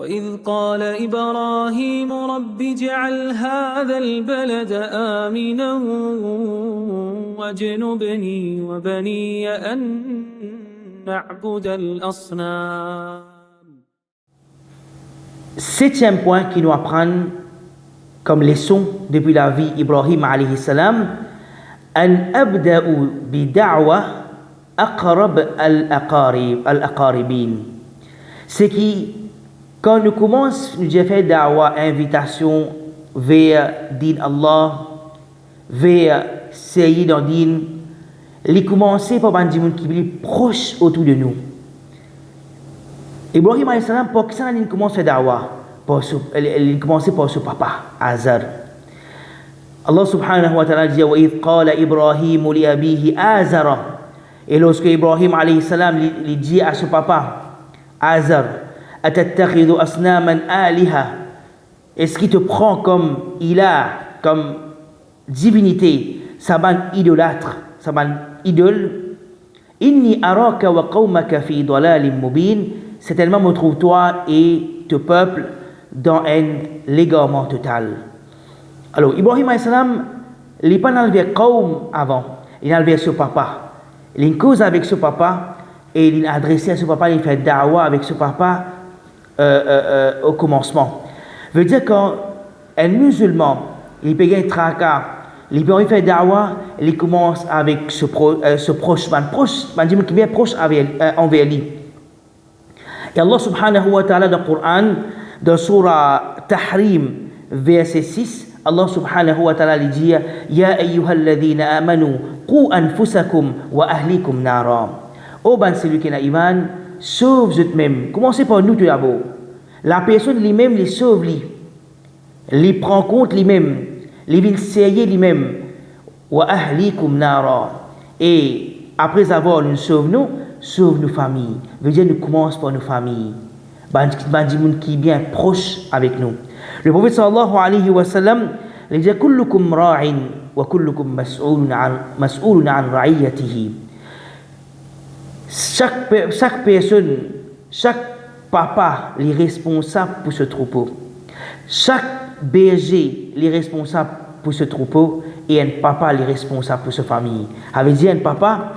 وإذ قال إبراهيم رب اجعل هذا البلد آمنا واجنبني وبني أن نعبد الأصنام. Septième point qui nous apprend comme leçon depuis la vie Ibrahim alayhi salam, أن أبدأ بدعوة أقرب الأقاربين. C'est qui quand nous commençons nous faire da'wa, invitation vers din Allah, vers Sayyid din, les commencer par des gens qui sont proches autour de nous. Ibrahim alayhi salam, pour que ça, il commence à faire da'wa, il commence par son papa, Azar. Allah subhanahu wa ta'ala dit وَإِذْ قَالَ إِبْرَاهِيمُ لِأَبِيهِ آزَرَ. Et lorsque Ibrahim alayhi salam lui dit à son papa, Azar, أَتَتَّخِذُ أَصْنَامًا آلِهَةً. Est-ce qu'il te prend comme ilah, comme divinité, saban idolâtre, saban idole? إِنِّي أَرَاكَ وَقَوْمَكَ فِي ضَلَالٍ مُبِينٍ. Certainement me trouve toi et ton peuple dans un l'égarement total. Alors, Ibrahim alayhi salam, il n'est pas enlevé Qawm avant, il a enlevé son papa. Il a une cause avec son papa et il a adressé à son papa, il fait da'wa avec son papa au commencement. Veut dire qu'un musulman, il peut gagner tracas, il peut faire da'wa, il commence avec ce proche, qui est proche envers lui. Et Allah subhanahu wa ta'ala dans le Coran, dans surah Tahrim, verset 6, Allah subhanahu wa ta'ala dit Ya ayyuhalladhina amanu qu anfusakum wa ahlikum nara. Oh ben celui qui a iman, sauve vous-même. Commencez par nous tout d'abord. La personne lui-même les sauve lui. Les prend compte lui-même. Les vient serrer lui-même. Wa ahlikum nara. Et après avoir nous sauve nos familles. Veut dire nous commence par nos familles. Ben qui est bien proche avec nous. Le prophète sallallahu alayhi wa sallam, il dit kullukum ra'in wa kullukum mas'ulun an ra'iyatihi. Chaque personne, chaque papa est responsable pour ce troupeau. Chaque berger est responsable pour ce troupeau et un papa est responsable pour sa famille. Avait dit un papa,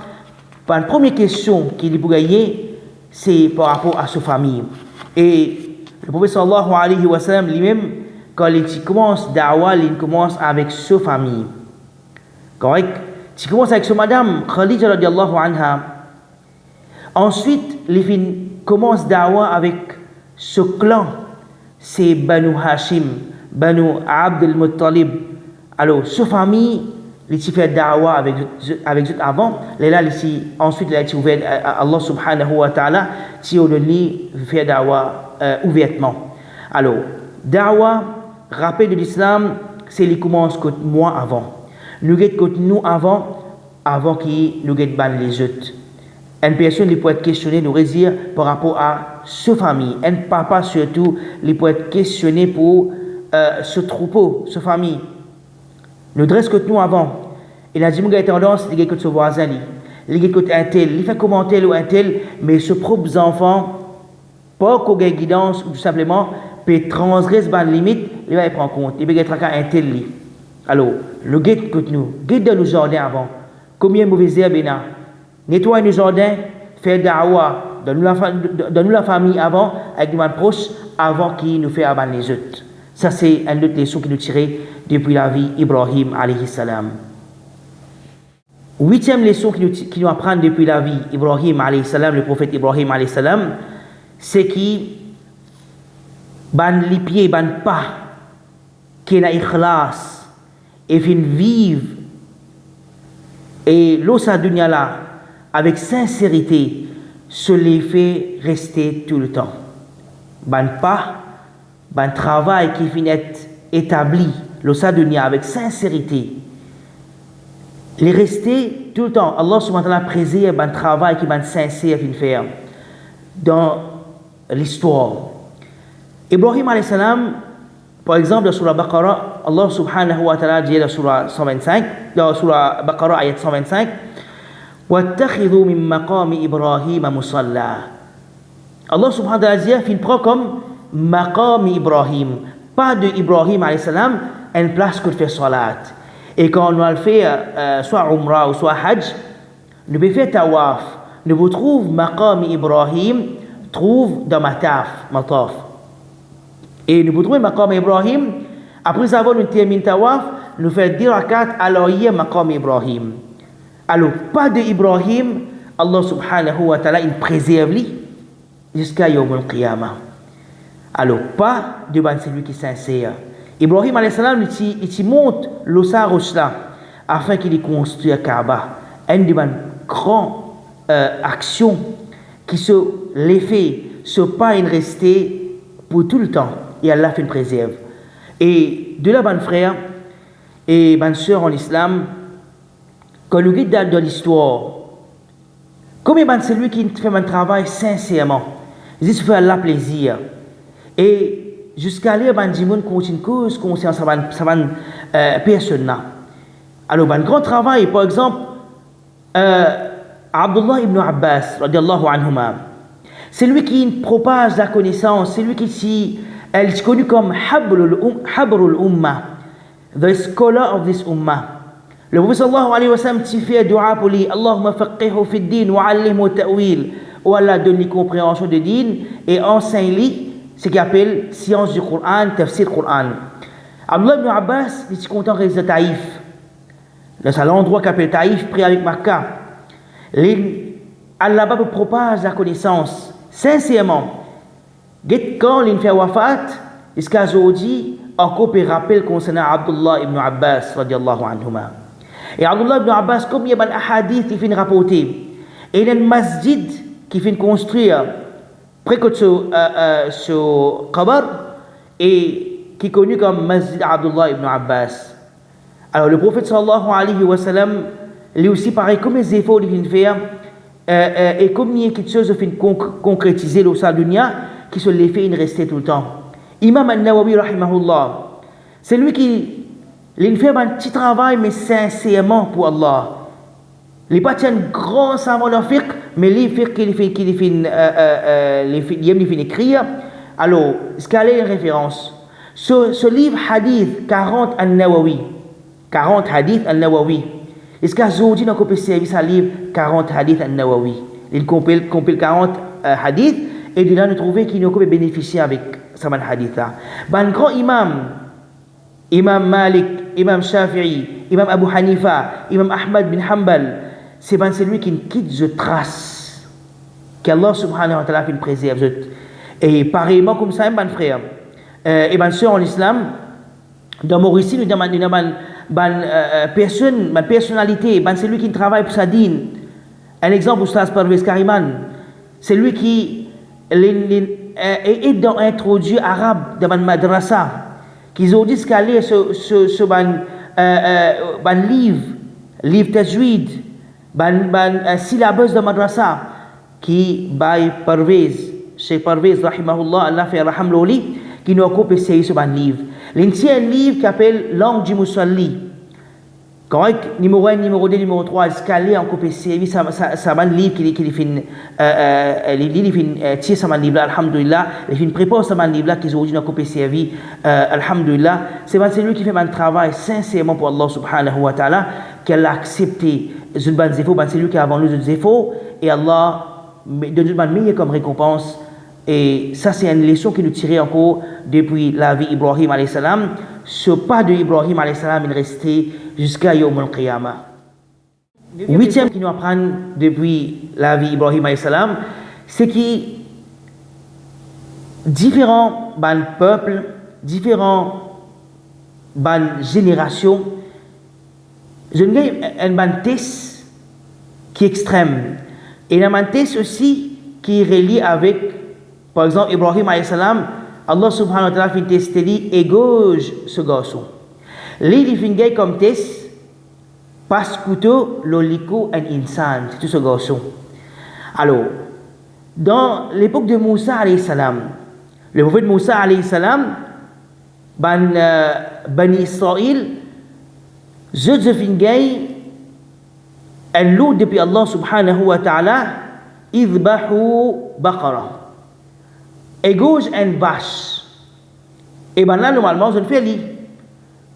la première question qu'il peut gagner, c'est par rapport à sa famille. Et le prophète sallallahu alayhi wa sallam lui-même, quand il commence da'wa, il commence avec sa famille. Correct? Il commence avec sa madame, Khadija radiallahu anha. Ensuite, il commence da'wa avec ce clan, c'est Banu Hashim, Banu Abd al-Muttalib. Alors, sa famille, il fait da'wa avec eux avant. Là, ensuite, il a ouvert à Allah subhanahu wa ta'ala, si on lui fait da'wa ouvertement. Alors, da'wa, rappel de l'islam, c'est qu'il commence contre moi avant. Nous guette contre nous avant qu'il nous guette ban les autres. Une personne qui peut être questionnée, nous dire par rapport à sa famille. Un papa surtout, il peut être questionné pour ce troupeau, sa famille. Nous dresse contre nous avant. Il a dit qu'il a tendance à dire que son voisin, il dit que un tel, il fait commenter ou un tel, mais ses propres enfants, pas qu'on ait guidance ou tout simplement, peut transgresser les limites, il va y prendre compte. Il peut être un tel. Alors, le guide contre nous, guide dans nos jardins avant. Combien de mauvaises herbes il y a? Nettoie nos jardins, faire da'wa, donne-nous la famille avant, avec nos proches, avant qu'il nous fait abattre les autres. Ça, c'est une autre leçon qui nous tirait depuis la vie Ibrahim alayhi salam. Huitième leçon qui nous apprend depuis la vie Ibrahim alayhi salam, le prophète Ibrahim alayhi salam, c'est qui ban les pieds, ban pas, qui a ikhlas, et fin vivre, et l'osa dunya là, avec sincérité, se les fait rester tout le temps. Ban pas, ban travail qui finit établi, l'osa dunya avec sincérité, les rester tout le temps. Allah subhanahu wa ta'ala préserve ban travail qui ban sincère fin faire dans l'histoire. Ibrahim alayhi salam, par exemple, dans Surah Baqarah, Allah subhanahu wa ta'ala dit dans Surah 125, dans Surah Baqarah ayat 125, وَاتَّخِذُوا مِن مَّقَامِ إِبْرَاهِيمَ مُصَلَّى. Allah subhanahu wa ta'ala dit, il prend comme maqam Ibrahim, pas de Ibrahim alayhi salam, une place que de faire salat. Et quand on va le faire, soit Umrah ou soit Hajj, nous pouvons faire tawaf. Nous vous trouve maqam Ibrahim, trouve dans mataf. Et nous vous trouvons maqam Ibrahim, après avoir nous terminé tawaf, nous faisons 10 rakat, alors il y a maqam Ibrahim. Alors, pas de Ibrahim, Allah subhanahu wa ta'ala, il préserve lui jusqu'à Yawm al-Qiyamah. Alors, pas de celui qui est sincère. Ibrahim alayhi salam, il monte l'ossa là, afin qu'il construise la Kaaba. Une de grande action qui se l'effet, ce pas une restée pour tout le temps. Et Allah fait une préserve. Et de là, mon frère et ma soeur en islam, quand nous regardons dans l'histoire, combien c'est lui qui fait mon travail sincèrement, il se fait Allah plaisir. Et jusqu'à là, ben Jimoun continue cause conscience ça va personne là. Alors ben grand travail, par exemple, Abdullah ibn Abbas radiallahu anhuma, c'est lui qui propage la connaissance, c'est lui qui est connu comme Habrul Ummah, the scholar of this Ummah. Le prophète sallallahu alayhi wa sallam fait dua pour lui, Allahumma faqihu fi din wa allimhu ta'wil, ou Allah donne lui compréhension de din et enseigne-lui ce qu'il appelle science du Coran, tafsir Coran. Abdullah ibn Abbas, il est content de Taïf. C'est l'endroit qu'appelle Taïf, près avec Makkah. Allah propage la connaissance, sincèrement. Quand il fait wafat, jusqu'à aujourd'hui, encore peut rappeler concernant Abdullah ibn Abbas, radiallahu anhuma. Et Abdullah ibn Abbas, comme il y a un hadith qui fait rapporter, et il y a un masjid qui fait construire près de ce qabr, et qui est connu comme Masjid Abdullah ibn Abbas. Alors le prophète sallallahu alayhi wa sallam, lui aussi pareil, comme les efforts qu'il vient faire, et comme il y a quelque chose de concrétiser le sa dunya, qui se les fait rester tout le temps. Imam al-Nawawi rahimahullah, c'est lui qui fait un petit travail mais sincèrement pour Allah. Il n'est pas un grand savant de fiqh, mais il fait écrire. Alors, ce qu'il y a une référence. Ce livre hadith 40 al-Nawawi, 40 hadith al-Nawawi. Est-ce qu'aujourd'hui on peut servir ce livre 40 hadith al-Nawawi? Il compile 40 hadith et de là nous trouvons qu'il nous peut bénéficier avec ce hadith là. Un grand imam Malik, imam Shafi'i, imam Abu Hanifa, imam Ahmad bin Hanbal, c'est celui qui quitte the trace qu'Allah subhanahu wa ta'ala fait une préserve. Et pareillement comme ça, mon frère et ma soeur en islam, dans Mauricie, nous avons une personnalité, c'est lui qui travaille pour sa dîne. Un exemple, Oustaz Parvez Kariman, c'est lui qui est introduit arabe dans le madrasa, qu'ils ont dit ce qu'allait ce livre tajwid, syllabus de madrasa, qui by Parvez, Cheikh Parvez, rahimahullah, Allah fait raham loli, qui nous a coupé ce livre. L'ancien livre qui s'appelle Langue du Musalli. Correct? Numéro 1, numéro 2, numéro 3, escalier en coupé série, ça un livre qui fait tirer ça livre là, alhamdulillah, il fait une prépare ça livre là, qui aujourd'hui en coupé série, alhamdulillah. C'est lui qui fait un travail sincèrement pour Allah subhanahu wa ta'ala, qu'elle a accepté. C'est lui qui a avant nous des efforts, et Allah donne une meilleure comme récompense. Et ça, c'est une leçon qui nous tirait encore depuis la vie d'Ibrahim alayhi salam. Ce pas de Ibrahim alayhi salam, il restait jusqu'à Yawm al-Qiyamah. Huitième qui nous apprend depuis la vie d'Ibrahim alayhi salam, c'est que différents peuples, différents générations, je n'ai un test qui est extrême. Et un test aussi qui est relié avec, par exemple, Ibrahim alayhi salam, Allah subhanahu wa ta'ala fait tester lui et gauche ce garçon. Lui, il fait comme test, parce que l'olico un insan, c'est tout ce garçon. Alors, dans l'époque de Moussa alayhi salam, le prophète Moussa alayhi salam, Bani Israël, je fingay un loup depuis Allah subhanahu wa ta'ala, idbahu baqara. égorge une vache. Et bien là, normalement, je ne fais rien.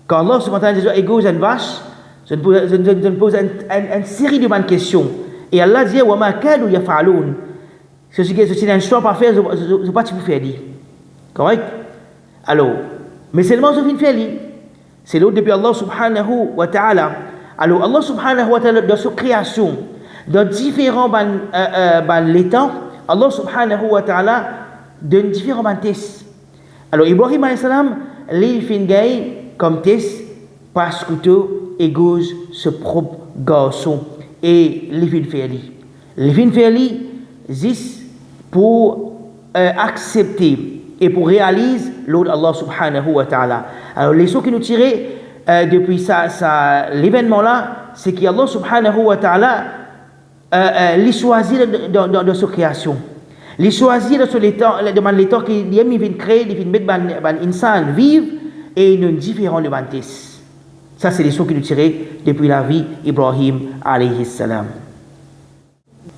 Quand Allah subhanahu wa ta'ala dit égorge une vache, je ne pose une série de bonnes questions. Et Allah dit wa ma kadu yaf'alun. Ceci n'est un choix pas faire, je ne sais pas si vous faites. Correct? Alors, mais seulement je viens de faire. C'est l'autre depuis Allah subhanahu wa ta'ala. Alors, Allah subhanahu wa ta'ala, dans sa création, dans différents les temps, Allah subhanahu wa ta'ala donne différents tests. Alors, Ibrahim alayhi salam, il fait comme test parce que tu égorge ce propre garçon et il fait faire. Il fait faire juste pour accepter et pour réaliser l'ordre Allah subhanahu wa ta'ala. Alors, les leçons qui nous tirent depuis l'événement là, c'est qu'Allah subhanahu wa ta'ala les choisit dans sa création. Les choisit dans les temps qu'il vient créer, il vient mettre les insan vivre et nous différents de bantis. Ça, c'est les leçons qui nous tirent depuis la vie d'Ibrahim alayhi salam.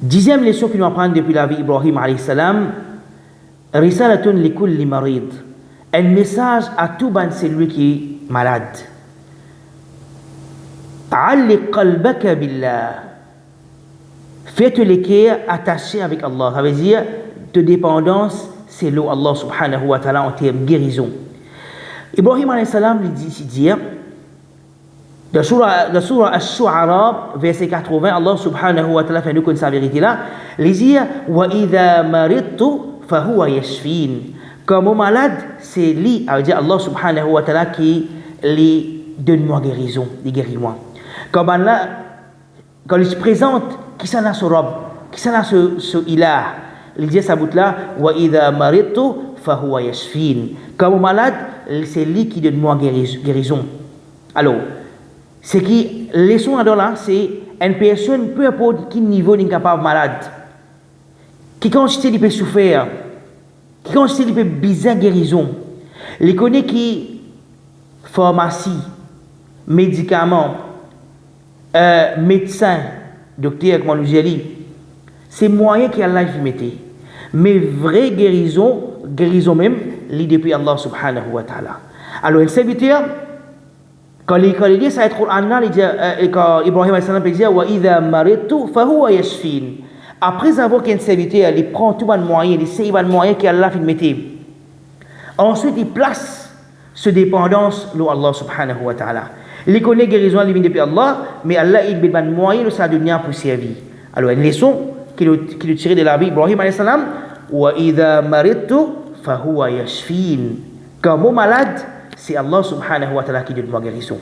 Dixième leçon que nous apprenons depuis la vie d'Ibrahim alayhi salam, risalatun li kulli marid. Un message à tout celui qui est malade. Alliq qalbaka billah. Fais-toi les cœurs attachés avec Allah. Ça veut dire, de dépendance, c'est l'eau Allah subhanahu wa ta'ala en termes de guérison. Ibrahim alayhi salam lui dit, dans surah Ash-Shu'ara, verset 80, Allah subhanahu wa ta'ala fait nous connaître sa vérité là. Il dit, wa idha maridtu fahuwa yashfin. Comme au malade, c'est lui, ça veut dire Allah subhanahu wa ta'ala qui lui donne-moi guérison, il guérit moi. Quand il se présente, qui s'en a ce robe, qui s'en a ce ilah, il dit sa bout là, wa idha maridtu fahuwa yashfin. Comme au malade, c'est lui qui donne moi guérison. Alors, ce qui leçon là, c'est une personne, peu importe quel niveau n'est capable malade, qui constate il peut souffrir, qui constate il peut bizarre guérison, il connaît qui pharmacie, médicaments, médecin, docteur, comme on nous dit, c'est moyen qu'Allah fait mettre. Mais vraie guérison même, l'est depuis Allah subhanahu wa ta'ala. Alors, un serviteur, quand il dit ça, quand Ibrahim a dit wa idha maridtu fahuwa yashfin. Après avoir qu'un serviteur, il prend tout le moyen, il sait le moyen qu'Allah fait mettre. Ensuite, il place ce dépendance à Allah subhanahu wa ta'ala. Il connaît guérison, il vient depuis Allah, mais Allah, il donne le moyen de sa dunya pour servir. Alors, une leçon qui nous tire de la vie Ibrahim alayhi salam, wa idha maridtu fahuwa yashfin. Quand mon malade, c'est Allah subhanahu wa ta'ala qui donne ma guérison.